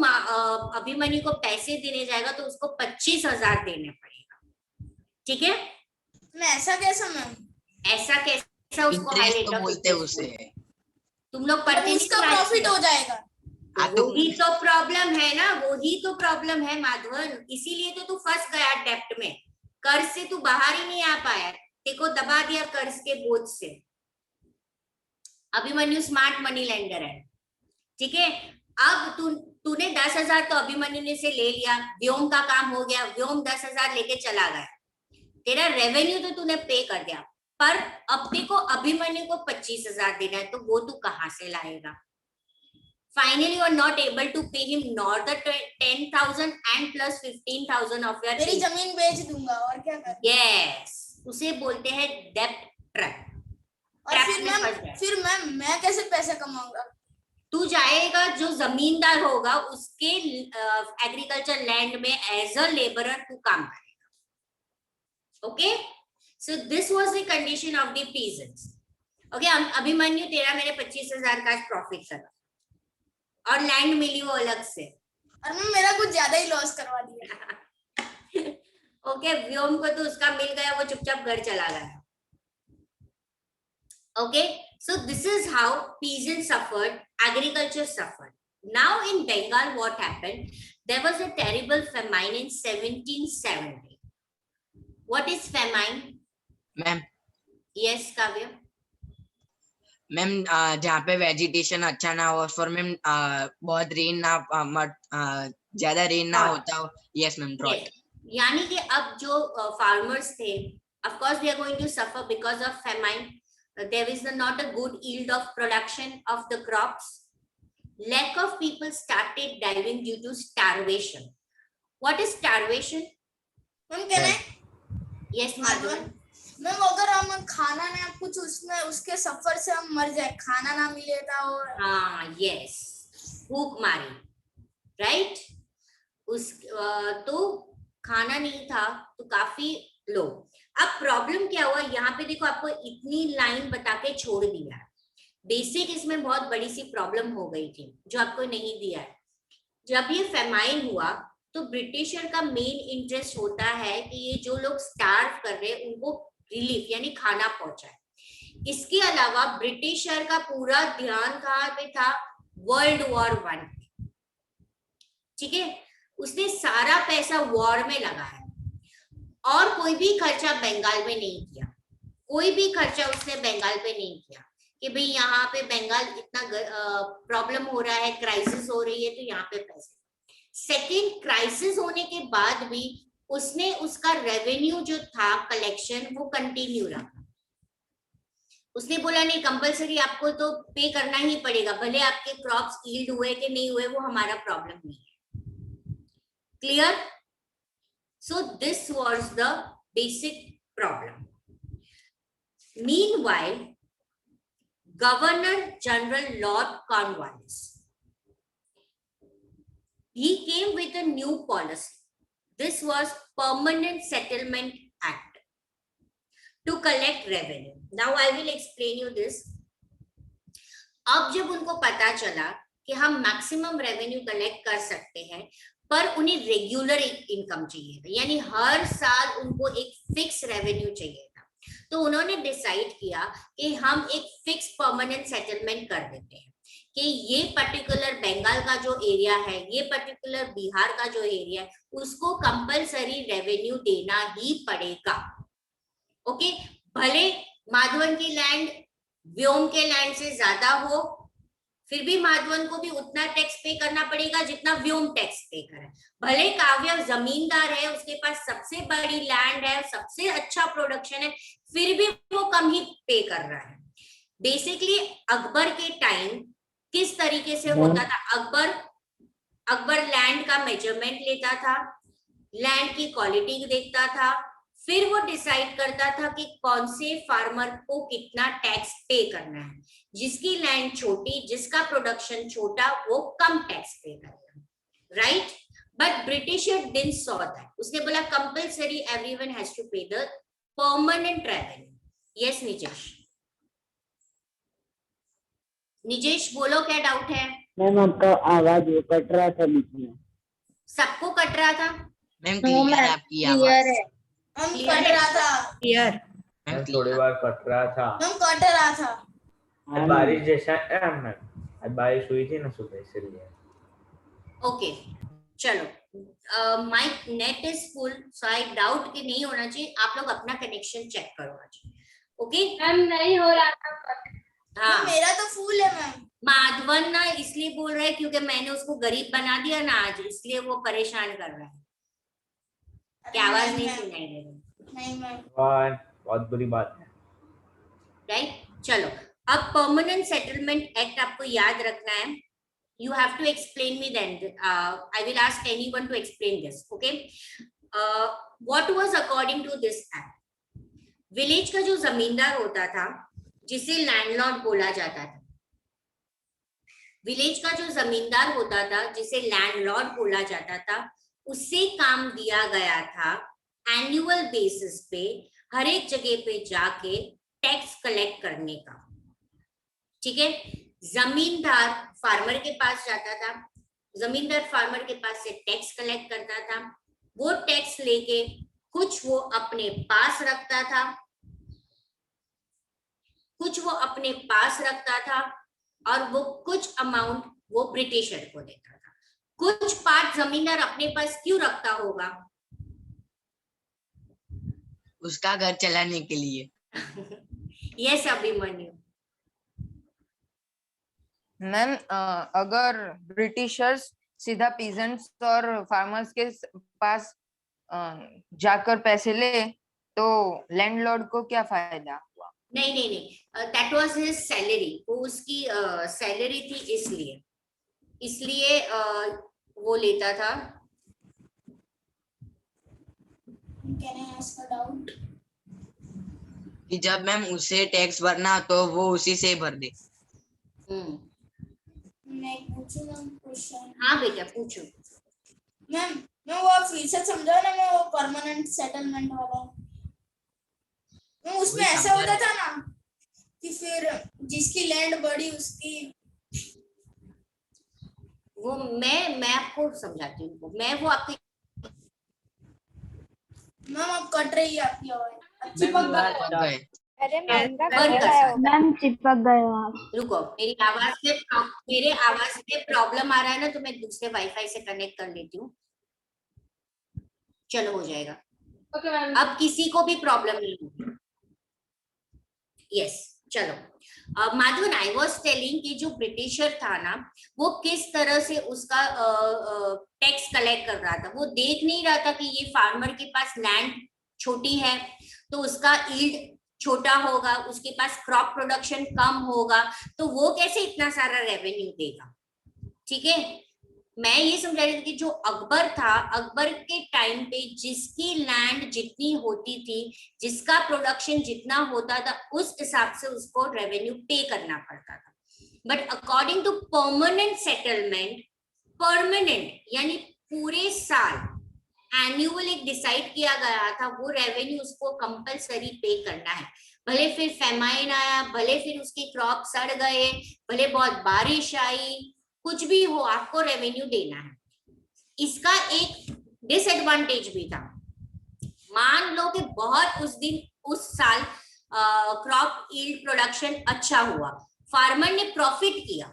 अभिमन्यु को पैसे देने जाएगा तो उसको 25,000 देने पड़ेगा। ठीक है, मैं ऐसा कैसा मैम? ऐसा कैसा? उसको हाई रेट ऑफ बोलते उसे, तुम लोग पढ़ते नहीं, उसका प्रॉफिट हो जाएगा। वही तो प्रॉब्लम है ना, वही तो प्रॉब्लम है माधवन, इसीलिए तो तू फंस गया डेप्ट में, कर्ज से तू बाहर ही नहीं आ पाया, देखो दबा दिया कर्ज के बोझ से। अभिमन्यु स्मार्ट मनी लेंडर है, ठीक है। अब तूने 10,000 तो अभिमन्यु ने से ले लिया, व्योम का काम हो गया, व्योम 10,000 लेके चला गया, तेरा रेवेन्यू तो तूने पे कर दिया, पर अब देखो अभिमन्यु को 25,000 देना है, तो वो तू कहां से लाएगा? Finally, you are not able to pay him nor the 10,000 and plus 15,000 of your. मेरी जमीन बेच दूंगा और क्या कर? Yes, उसे बोलते हैं डेप्ट ट्रैप। और फिर मैं कैसे पैसे कमाऊंगा? तू जाएगा, जो जमींदार होगा उसके एग्रीकल्चर लैंड में एज अ लेबरर तू काम करेगा। Okay, so this was the condition of the peasants. Okay, Abhimanyu तेरा मेरे 25,000 का प्रॉफिट करा और लैंड मिली वो अलग से, और मैं मेरा कुछ ज्यादा ही लॉस करवा दिया। ओके, व्योम को तो उसका मिल गया, वो चुपचाप घर चला गया। Okay, so this is how peasants suffered, agriculture suffered. Now in Bengal what happened? There was a terrible famine in 1770. What is famine? Ma'am? Yes, Kavya. Ma'am जहाँ पे वेजिटेशन अच्छा ना हो, फॉर मैम बहुत रेन ना, ज्यादा रेन ना होता हो। Yes ma'am, drought. यानी कि अब जो फार्मर्स थे, of course they are going to suffer because of famine. There is not a good yield of production of the crops. Lack of people started dying due to starvation. What is starvation? Ma'am क्या है? Yes, Madhavan. मैम अगर हम खाना ना कुछ उसमें उसके सफर से हम मर जाए, खाना ना मिले तो हाँ, यस, भूख मारी, राइट। उस तो खाना नहीं था तो काफी लो। अब प्रॉब्लम क्या हुआ यहाँ पे, देखो आपको इतनी लाइन बता के छोड़ दिया, बेसिक इसमें बहुत बड़ी सी प्रॉब्लम हो गई थी जो आपको नहीं दिया है। जब ये फेमाइन हुआ तो ब्रिटिशर का मेन इंटरेस्ट होता है कि ये जो लोग स्टार्व कर रहे हैं उनको रिलीफ यानी खाना पहुंचाए। इसके अलावा ब्रिटिशर का पूरा ध्यान कहाँ पे था? World war 1। ठीक है, उसने सारा पैसा वॉर में लगाया और कोई भी खर्चा बंगाल में नहीं किया, कोई भी खर्चा उसने बंगाल पे नहीं किया कि भाई यहाँ पे बंगाल इतना प्रॉब्लम हो रहा है, क्राइसिस हो रही है तो यहाँ पे पैसे। सेकेंड, क्राइसिस होने के बाद भी उसने उसका रेवेन्यू जो था कलेक्शन वो कंटिन्यू रखा। उसने बोला नहीं कंपलसरी आपको तो पे करना ही पड़ेगा, भले आपके क्रॉप्स यील्ड हुए कि नहीं हुए वो हमारा प्रॉब्लम नहीं है। Clear? So this was the basic problem. Meanwhile, Governor General Lord Cornwallis, he came with a new policy. This was Permanent Settlement Act to collect revenue. Now I will explain you this. अब जब उनको पता चला कि हम मैक्सिमम रेवेन्यू कलेक्ट कर सकते हैं पर उन्हें रेगुलर इनकम चाहिए था, यानी हर साल उनको एक फिक्स रेवेन्यू चाहिए था, तो उन्होंने डिसाइड किया कि हम एक फिक्स परमानेंट सेटलमेंट कर देते हैं कि ये पर्टिकुलर बंगाल का जो एरिया है, ये पर्टिकुलर बिहार का जो एरिया है, उसको कंपलसरी रेवेन्यू देना ही पड़ेगा। ओके, भले माधवन की लैंड व्योम के लैंड से ज्यादा हो, फिर भी माधवन को भी उतना टैक्स पे करना पड़ेगा जितना व्योम टैक्स पे करे। भले काव्य जमींदार है, उसके पास सबसे बड़ी लैंड है, सबसे अच्छा प्रोडक्शन है, फिर भी वो कम ही पे कर रहा है। बेसिकली अकबर के टाइम किस तरीके से होता था? अकबर लैंड का मेजरमेंट लेता था, लैंड की क्वालिटी देखता था, फिर वो डिसाइड करता था कि कौन से फार्मर को कितना टैक्स पे करना है। जिसकी लैंड छोटी, जिसका प्रोडक्शन छोटा, वो कम टैक्स पे करेगा, right? But britisher didn't saw that. उसने बोला compulsory everyone has to pay the permanent revenue. Yes निजेश, निजेश बोलो क्या डाउट है? मैम आपका आवाज कट रहा था बीच में। सबको कट रहा था? मैम क्लियर है आपकी आवाज? हम कट रहा था। क्लियर? थोड़ी बार कट रहा था। हम कट रहा था। बारिश जैसा बारिश हुई थी ना सुबह, इसलिए। ओके चलो, my net is full, so I doubt कि नहीं होना चाहिए। आप लोग अपना कनेक्शन चेक करो आज, ओके? मैम नहीं हो रहा था। हाँ, मेरा तो फुल है मैम। माधवन ना इसलिए बोल रहा है क्योंकि मैंने उसको गरीब बना दिया ना आज, इसलिए वो परेशान कर रहा है कि आवाज नहीं सुनाई दे रही। नहीं मैम, बहुत बुरी बात है, राइट? चलो, अब परमानेंट सेटलमेंट एक्ट आपको याद रखना है। You have to explain me then. I will ask anyone to explain this. Okay? What was according to this act? Village का जो जमींदार होता था, जिसे लैंडलॉर्ड बोला जाता था, विलेज का जो जमींदार होता था जिसे लैंडलॉर्ड बोला जाता था, उससे काम दिया गया था एनुअल बेसिस पे हर एक जगह पे जाके टैक्स कलेक्ट करने का। ठीक है? जमींदार फार्मर के पास जाता था, जमींदार फार्मर के पास से टैक्स कलेक्ट करता था, वो टैक्स लेके कुछ वो अपने पास रखता था, और वो कुछ अमाउंट वो ब्रिटिशर को देता था। कुछ पार्ट जमींदार अपने पास क्यों रखता होगा? उसका घर चलाने के लिए। यस अभिमन्यु। मैम अगर ब्रिटिशर्स सीधा पीजेंट्स और फार्मर्स के पास जाकर पैसे ले तो लैंडलॉर्ड को क्या फायदा हुआ? नहीं, दैट वाज हिज सैलरी, वो उसकी सैलरी थी, इसलिए वो लेता था। Can I ask a doubt? कि जब मैम उसे टैक्स भरना तो वो उसी से भर दे। मैं पूछूं मैम क्वेश्चन? हाँ बेटा पूछो। मैम मैं वो फिर से समझा ना, मैं वो परमानेंट सेटलमेंट वाला, मैं उसमें ऐसा होता था ना कि फिर जिसकी लैंड बड़ी उसकी, वो मैं आपको समझाती हूँ। मैं वो आपको मैम अब कट रही है आपकी आवाज। चिपक गए। अरे मैम चिपक गए आप। रुको, मेरे आवाज में प्रॉब्लम आ रहा है ना, तो मैं दूसरे वाईफाई से कनेक्ट कर लेती हूँ। चलो हो जाएगा। Okay ma'am. अब किसी को भी प्रॉब्लम नहीं होगी। यस चलो, माधवन आई वाज टेलिंग कि जो ब्रिटिशर था ना, वो किस तरह से उसका टैक्स कलेक्ट कर रहा था। वो देख नहीं रहा था कि ये फार्मर के पास लैंड छोटी है तो उसका ईल्ड छोटा होगा, उसके पास क्रॉप प्रोडक्शन कम होगा, तो वो कैसे इतना सारा रेवेन्यू देगा। ठीक है? मैं ये समझा रही थी कि जो अकबर था, अकबर के टाइम पे जिसकी लैंड जितनी होती थी, जिसका प्रोडक्शन जितना होता था, उस हिसाब से उसको रेवेन्यू पे करना पड़ता था। But according to permanent settlement, permanent यानी पूरे साल एनुअल एक डिसाइड किया गया था, वो रेवेन्यू उसको कंपलसरी पे करना है। भले फिर फेमाइन आया, भले फिर उसकी क्रॉप सड़ गए, भले बहुत बारिश आई, कुछ भी हो, आपको रेवेन्यू देना है। इसका एक डिसएडवांटेज भी था। मान लो कि बहुत उस साल क्रॉप यील्ड प्रोडक्शन अच्छा हुआ, फार्मर ने प्रॉफिट किया,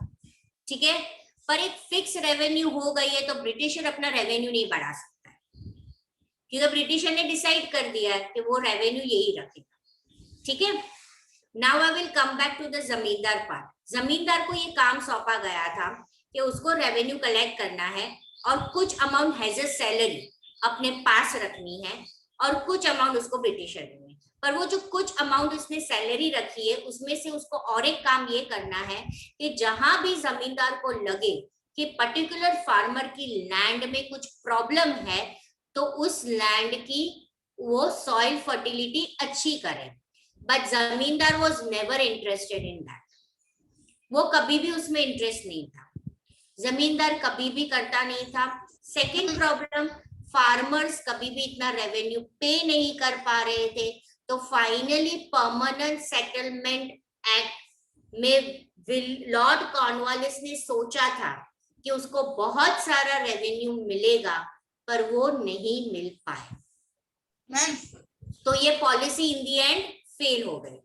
ठीक है, पर एक फिक्स रेवेन्यू हो गई है तो ब्रिटिशर अपना रेवेन्यू नहीं बढ़ा सकता है, क्योंकि ब्रिटिशर ने डिसाइड कर दिया है कि वो रेवेन्यू यही रखेगा। ठीक है? Now I will come back to the zamindar part. Zamindar को ये काम सौंपा गया था कि उसको रेवेन्यू कलेक्ट करना है और कुछ अमाउंट हैज अ सैलरी अपने पास रखनी है और कुछ अमाउंट उसको ब्रिटिशर देनी है। पर वो जो कुछ अमाउंट उसने सैलरी रखी है उसमें से उसको और एक काम ये करना है कि जहां भी जमींदार को लगे कि पर्टिकुलर फार्मर की लैंड में कुछ प्रॉब्लम है तो उस लैंड की वो सॉइल फर्टिलिटी अच्छी करे, बट जमींदार was never interested in that, वो कभी भी उसमें इंटरेस्ट नहीं था, जमींदार कभी भी करता नहीं था। सेकेंड प्रॉब्लम, फार्मर्स कभी भी इतना रेवेन्यू पे नहीं कर पा रहे थे, तो फाइनली परमानेंट सेटलमेंट एक्ट में लॉर्ड कॉर्नवालिस ने सोचा था कि उसको बहुत सारा रेवेन्यू मिलेगा, पर वो नहीं मिल पाए। मैम तो ये policy in the and fail हो गई।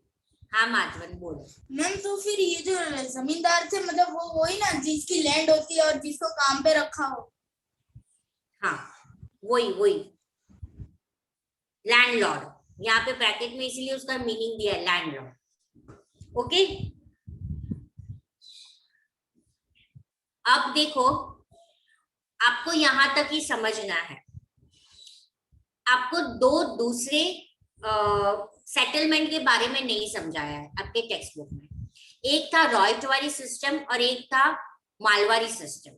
हाँ माधवन बोलो। मैम तो फिर ये जो जमींदार थे मतलब वो वही ना जिसकी लैंड होती है और जिसको काम पे रखा हो। हाँ वही लैंडलॉर्ड, यहाँ पे ब्रैकेट में इसीलिए उसका मीनिंग दिया है लैंडलॉर्ड। ओके, अब देखो आपको यहां तक ही समझना है। आपको दो दूसरे सेटलमेंट के बारे में नहीं समझाया है आपके टेक्स्ट बुक में। एक था रॉयटवारी सिस्टम और एक था मालवारी सिस्टम,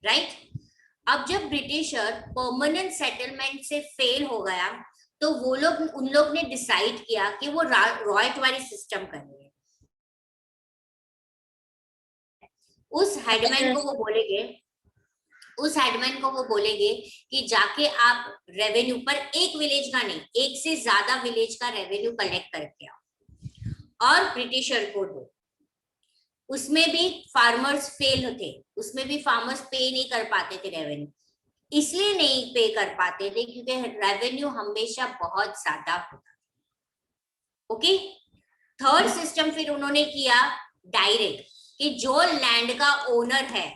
राइट। अब जब ब्रिटिशर परमानेंट सेटलमेंट से फेल हो गया तो वो लोग उन लोग ने डिसाइड किया कि वो रॉयटवारी सिस्टम करेंगे। उस हेडमैन को वो बोलेंगे कि जाके आप रेवेन्यू पर एक विलेज का नहीं, एक से ज्यादा विलेज का रेवेन्यू कलेक्ट करके आओ और ब्रिटिशर को दो। उसमें भी फार्मर्स फेल थे, उसमें भी फार्मर्स पे नहीं कर पाते थे रेवेन्यू, इसलिए नहीं पे कर पाते थे क्योंकि रेवेन्यू हमेशा बहुत ज्यादा होता। ओके, थर्ड सिस्टम फिर उन्होंने किया डायरेक्ट, कि जो लैंड का ओनर है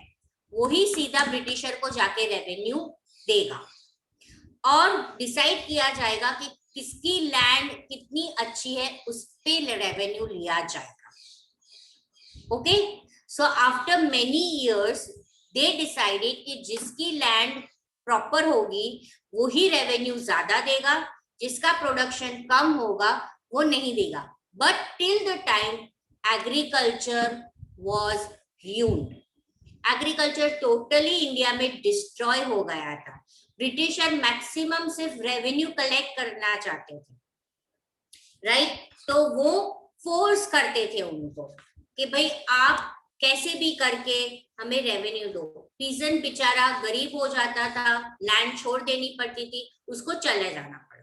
वही सीधा ब्रिटिशर को जाके रेवेन्यू देगा और डिसाइड किया जाएगा कि किसकी लैंड कितनी अच्छी है, उस पे रेवेन्यू लिया जाएगा। Okay, so after many years they decided कि जिसकी लैंड प्रॉपर होगी वही रेवेन्यू ज्यादा देगा, जिसका प्रोडक्शन कम होगा वो नहीं देगा। But till the time agriculture was ruined, agriculture totally India में डिस्ट्रॉय हो गया था। ब्रिटिशर मैक्सिमम सिर्फ रेवेन्यू कलेक्ट करना चाहते थे, राइट। तो वो फोर्स करते थे उनको कि भाई आप कैसे भी करके हमें रेवेन्यू दो। पीजन बेचारा गरीब हो जाता था, लैंड छोड़ देनी पड़ती थी, उसको चले जाना पड़ता था।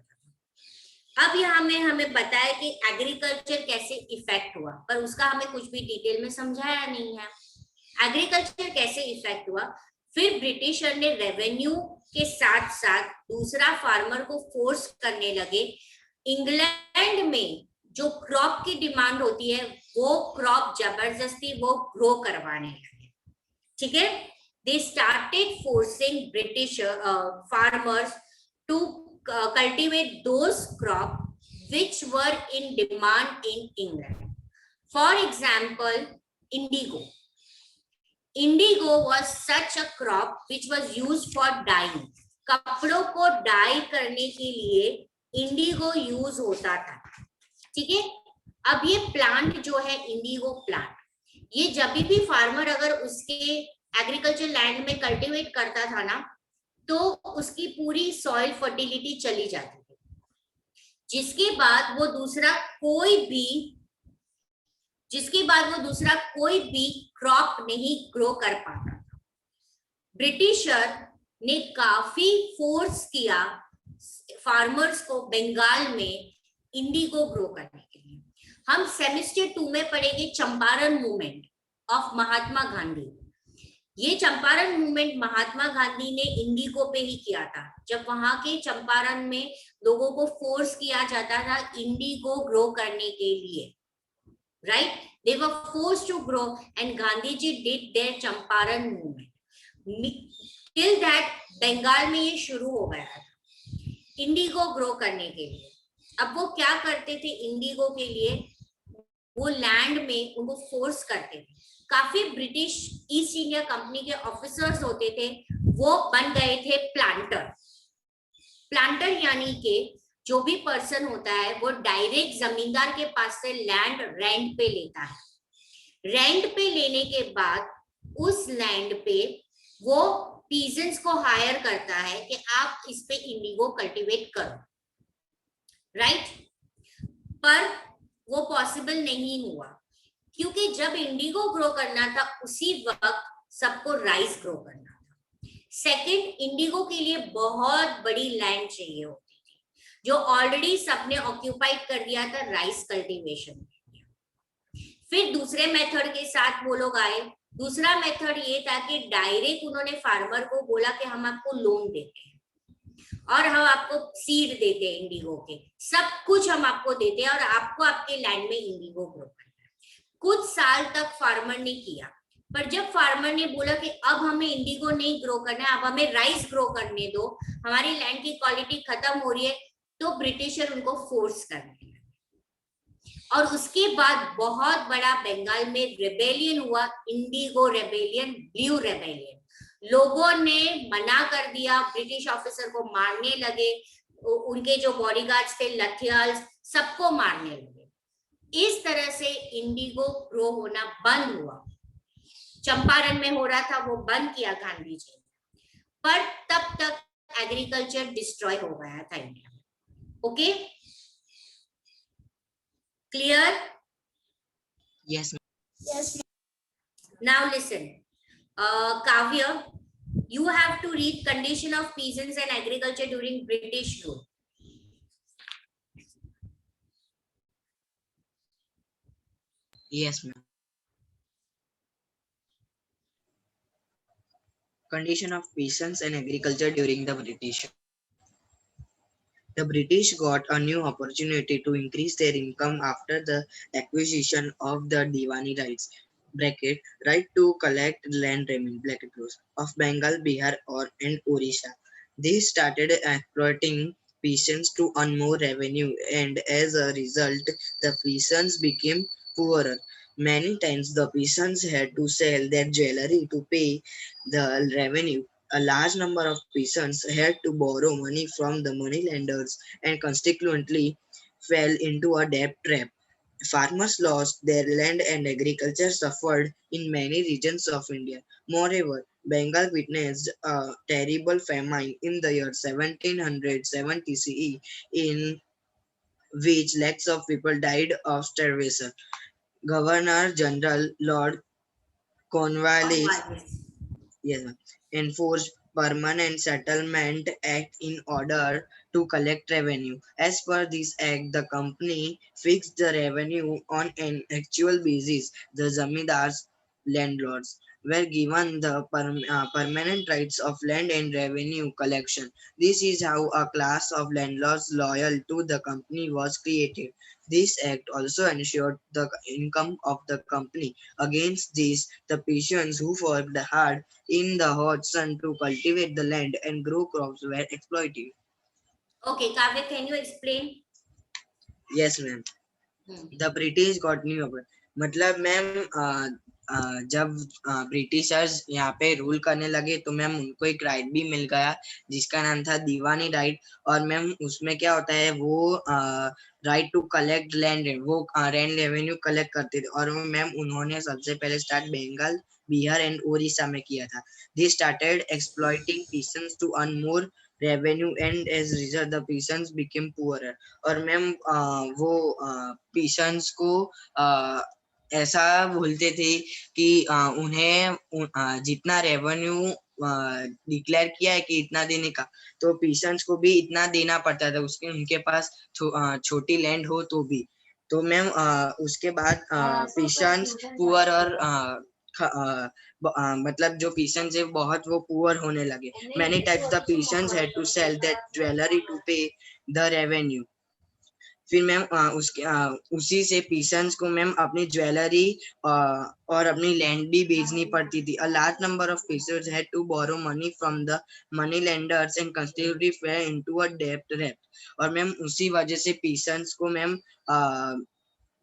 अब यहाँ में हमें बताया कि एग्रीकल्चर कैसे इफेक्ट हुआ, पर उसका हमें कुछ भी डिटेल में समझाया नहीं है। एग्रीकल्चर कैसे इफेक्ट हुआ, फिर ब्रिटिशर ने रेवेन्यू के साथ साथ दूसरा फार्मर को फोर्स करने लगे। इंग्लैंड में जो क्रॉप की डिमांड होती है वो क्रॉप जबरदस्ती वो ग्रो करवाने लगे, ठीक है। They started forcing British farmers to cultivate those crop which were in demand in England. For example, indigo. Indigo was such a crop which was used for dyeing. कपड़ों को डाई करने के लिए इंडिगो यूज होता था, ठीक है। अब ये प्लांट जो है इंडिगो प्लांट, ये जब भी फार्मर अगर उसके एग्रीकल्चर लैंड में कल्टीवेट करता था ना तो उसकी पूरी सॉइल फर्टिलिटी चली जाती थी, जिसके बाद वो दूसरा कोई भी क्रॉप नहीं ग्रो कर पाता था। ब्रिटिशर ने काफी फोर्स किया फार्मर्स को बंगाल में इंडिगो ग्रो करने के लिए। हम सेमेस्टर 2 में पढ़ेंगे चंपारण मूवमेंट ऑफ महात्मा गांधी। ये चंपारण मूवमेंट महात्मा गांधी ने इंडिगो पे ही किया था, जब वहां के चंपारण में लोगों को फोर्स किया जाता था इंडिगो ग्रो करने के लिए, right. They were forced to grow and Gandhi ji did their Champaran movement. Till that Bengal में ये शुरू हो गया था इंडिगो ग्रो करने के लिए। अब वो क्या करते थे इंडिगो के लिए, वो लैंड में उनको फोर्स करते थे। काफी ब्रिटिश ईस्ट इंडिया कंपनी के ऑफिसर्स होते थे, वो बन गए थे प्लांटर यानी कि जो भी पर्सन होता है वो डायरेक्ट जमींदार के पास से लैंड रेंट पे लेता है। रेंट पे लेने के बाद उस लैंड पे वो पीजेंट्स को हायर करता है कि आप इस पे इंडिगो कल्टीवेट करो। राइट, पर वो पॉसिबल नहीं हुआ क्योंकि जब इंडिगो ग्रो करना था उसी वक्त सबको राइस ग्रो करना था। सेकंड, इंडिगो के लिए बहुत बड़ी लैंड चाहिए होती थी जो ऑलरेडी सबने ऑक्यूपाइड कर दिया था राइस कल्टीवेशन। फिर दूसरे मेथड के साथ वो लोग आए। दूसरा मेथड ये था कि डायरेक्ट उन्होंने फार्मर को बोला कि हम आपको लोन देते हैं और हम आपको सीड देते हैं इंडिगो के, सब कुछ हम आपको देते हैं और आपको आपके लैंड में इंडिगो ग्रो करना है। कुछ साल तक फार्मर ने किया, पर जब फार्मर ने बोला कि अब हमें इंडिगो नहीं ग्रो करना है, अब हमें राइस ग्रो करने दो, हमारी लैंड की क्वालिटी खत्म हो रही है, तो ब्रिटिशर उनको फोर्स करने लगे। और उसके बाद बहुत बड़ा बंगाल में रेबेलियन हुआ, इंडिगो रेबेलियन, ब्लू रेबेलियन। लोगों ने मना कर दिया, ब्रिटिश ऑफिसर को मारने लगे, उनके जो बॉडीगार्ड्स थे लथियाल्स सबको मारने लगे। इस तरह से इंडिगो ग्रो होना बंद हुआ। चंपारण में हो रहा था, वो बंद किया गांधी जी, पर तब तक एग्रीकल्चर डिस्ट्रॉय हो गया था इंडिया में। Okay, clear? Yes. Yes. Now listen, Kavya, you have to read condition of peasants and agriculture during British rule. Yes, ma'am. Condition of peasants and agriculture during the British. The British got a new opportunity to increase their income after the acquisition of the Diwani rights (bracket right to collect land revenue) of Bengal, Bihar, and Orissa. They started exploiting peasants to earn more revenue, and as a result, the peasants became poorer. Many times, the peasants had to sell their jewelry to pay the revenue. A large number of peasants had to borrow money from the moneylenders and consequently fell into a debt trap. Farmers lost their land and agriculture suffered in many regions of India. Moreover, Bengal witnessed a terrible famine in the year 1770 CE, in which lakhs of people died of starvation. Governor General Lord Cornwallis enforced Permanent Settlement Act in order to collect revenue. As per this act, the company fixed the revenue on an actual basis. The zamindars, landlords, were given the permanent rights of land and revenue collection. This is how a class of landlords loyal to the company was created. This act also ensured the income of the company. Against this, the peasants who worked hard in the hot sun to cultivate the land and grow crops were exploited. Okay, Kavya, can you explain? Yes, ma'am. The British got new मतलब मैम जब ब्रिटिशर्स यहाँ पे रूल करने लगे तो मैम उनको एक राइट भी मिल गया जिसका नाम था दीवानी राइट। और मैम उसमें क्या होता है, वो राइट टू कलेक्ट लैंड, वो लैंड रेवेन्यू कलेक्ट करते थे। और मैम उन्होंने सबसे पहले स्टार्ट बंगाल, बिहार एंड उड़ीसा में किया था। They started exploiting peasants to earn more revenue and as result the peasants became poorer. और मैम वो पीसन्स को ऐसा बोलते थे कि उन्हें जितना रेवेन्यू डिक्लेयर किया है कि इतना देने का, तो पीसन्स को भी इतना देना पड़ता था, उसके उनके पास छोटी लैंड हो तो भी। तो मैम उसके बाद पीसन्स पुअर और मतलब जो पीसन्स है बहुत वो पुअर होने लगे। Many types the peasants had to sell that jewellery to pay the revenue. फिर मैम उसी से पीसन्स को मैम अपनी ज्वेलरी और अपनी लैंड भी बेचनी पड़ती थी। A large number of peasants had to borrow money from the money lenders and constitutive fair into a डेब्ट ट्रैप। और मैम उसी वजह से पीसन्स को मैम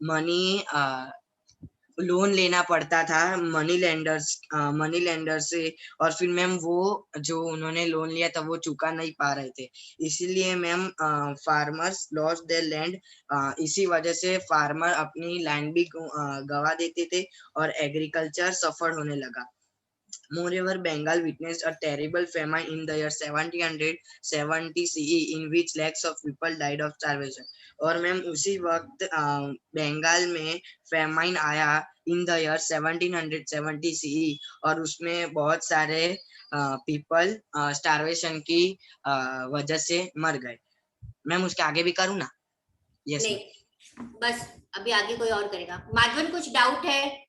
मनी लोन लेना पड़ता था मनी लेंडर से। और फिर मैम वो जो उन्होंने लोन लिया था वो चुका नहीं पा रहे थे, इसीलिए ma'am farmers lost their land. इसी वजह से फार्मर अपनी लैंड भी गवा देते थे और एग्रीकल्चर सफर होने लगा। Moreover, Bengal witnessed a terrible famine in the year 1770 CE, in which lakhs of people died of starvation. और मैम उसी वक्त बंगाल में फेमाइन आया इन द ईयर 1770 CE, और उसमें बहुत सारे पीपल स्टारवेशन की वजह से मर गए. मैम उसके आगे भी करूँ ना? यस नहीं, बस अभी आगे कोई और करेगा. माधवन, कुछ डाउट है?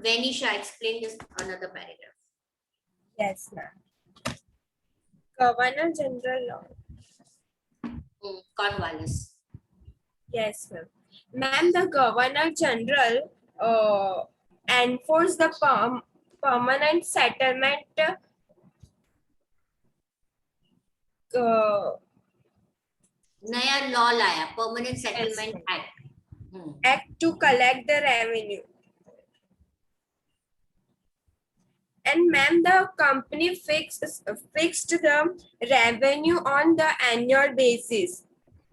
Venisha, explain this another paragraph. Yes, ma'am. Governor General. Cornwallis. Yes, ma'am. Ma'am, the Governor General enforced the permanent settlement नया लॉ लाया, permanent settlement act. Act to collect the revenue. And ma'am, the company fixed the revenue on the annual basis.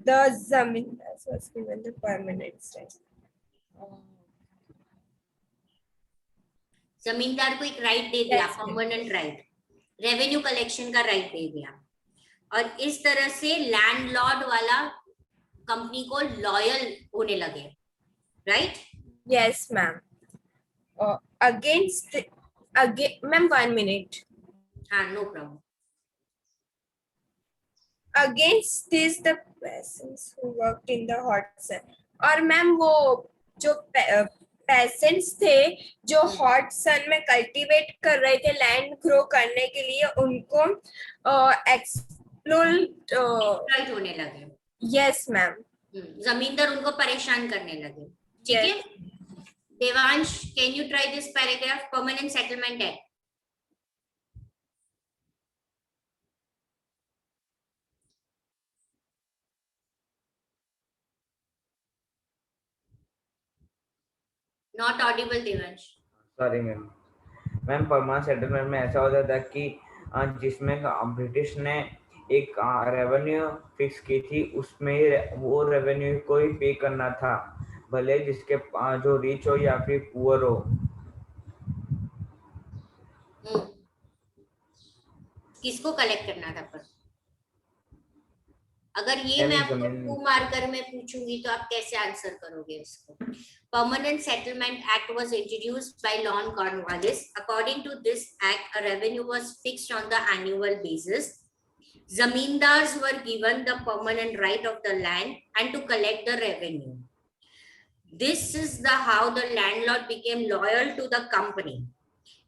The zamindars was given the permanent status. जमींदार को एक राइट दे दिया, Yes, ma'am. Permanent right, revenue collection का राइट दे दिया, और इस तरह से लैंडलॉर्ड वाला कंपनी को लॉयल होने लगे, right? Yes, ma'am. Ma'am, 1 minute. हाँ, no problem. Against this, the peasants who worked in the hot sun. और मैम वो जो peasants थे जो hot sun में कल्टीवेट कर रहे थे लैंड ग्रो करने के लिए, उनको एक्सप्लॉइट होने लगे. Yes ma'am. जमींदार उनको परेशान करने लगे. ठीक है. Devansh, can you try this paragraph, permanent settlement act? Not Audible Devansh. Sorry ma'am. Ma'am permanent settlement में ऐसा होता था कि जिसमें ब्रिटिश ने एक रेवेन्यू फिक्स की थी, उसमें वो रेवेन्यू को ही पे करना था, भले जिसके जो रिच हो या फिर पुअर हो. किसको कलेक्ट करना था? पर अगर ये मैं आपको 2 मार्कर में पूछूंगी तो आप कैसे आंसर करोगे इसको? Permanent settlement act was introduced by lord Cornwallis. According to this act, a revenue was fixed on the annual basis. Zamindars were given the permanent right of the land and to collect the revenue. This is how the landlord became loyal to the company,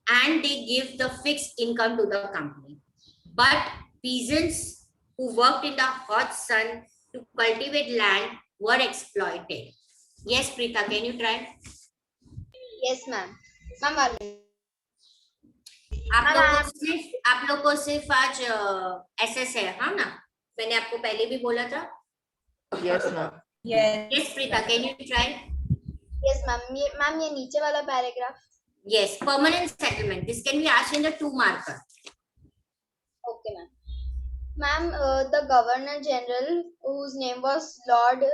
and they give the fixed income to the company. But peasants who worked in the hot sun to cultivate land were exploited. Yes, Preeta, can you try? Yes, ma'am. Ma'am, आप लोग को सिर्फ आज एसएस है, हाँ ना? मैंने आपको पहले भी बोला था. Yes ma'am. Yes, Preeta, can you try? yes, ma'am. Ma'am, ये नीचे वाला paragraph. Yes, permanent settlement. This can be asked in the 2 marker. Okay, ma'am. Ma'am, the Governor General, whose name was Lord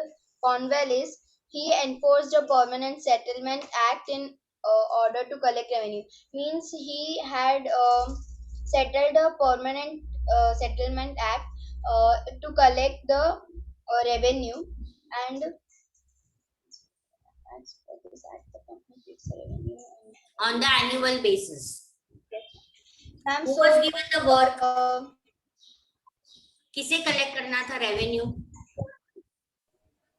Cornwallis, he enforced a permanent settlement act in order to collect revenue. Means he had settled a permanent settlement act to collect the revenue, and On the annual basis. Ma'am, Who so was given the work? किसे कलेक्ट करना था revenue?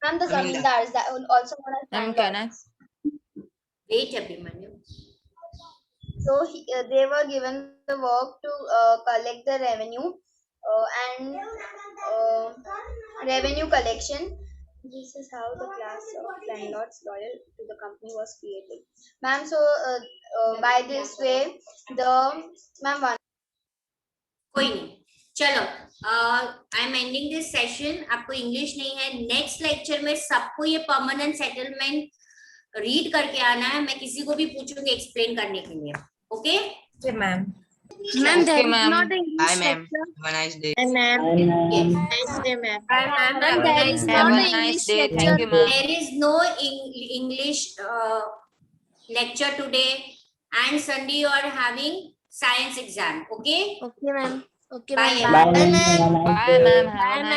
ma'am, the zamindars, that also known as ma'am landlords. can I? Wait, Abhimanyu. So they were given the work to collect the revenue and revenue collection. This is how the class of landlords loyal to the company was created. Ma'am, so by this way, ma'am, कोई नहीं, चलो. I am ending this session. आपको इंग्लिश नहीं है, नेक्स्ट लेक्चर में सबको ये परमानेंट सेटलमेंट रीड करके आना है. मैं किसी को भी पूछूंगी एक्सप्लेन करने के लिए. Okay ma'am. Ma'am, there is ma'am. not a Bye, English ma'am. lecture. Have a nice day. Ma'am. Yes. Nice day, ma'am. Ma'am, Ma'am, there is Have not a a nice English day. lecture. Thank you, ma'am. There is no English lecture today, and Sunday you are having science exam. Okay. Okay, ma'am. Okay, Bye, ma'am. everyone. Bye. Bye, ma'am. Have a nice Bye, day. ma'am. Have a Bye, nice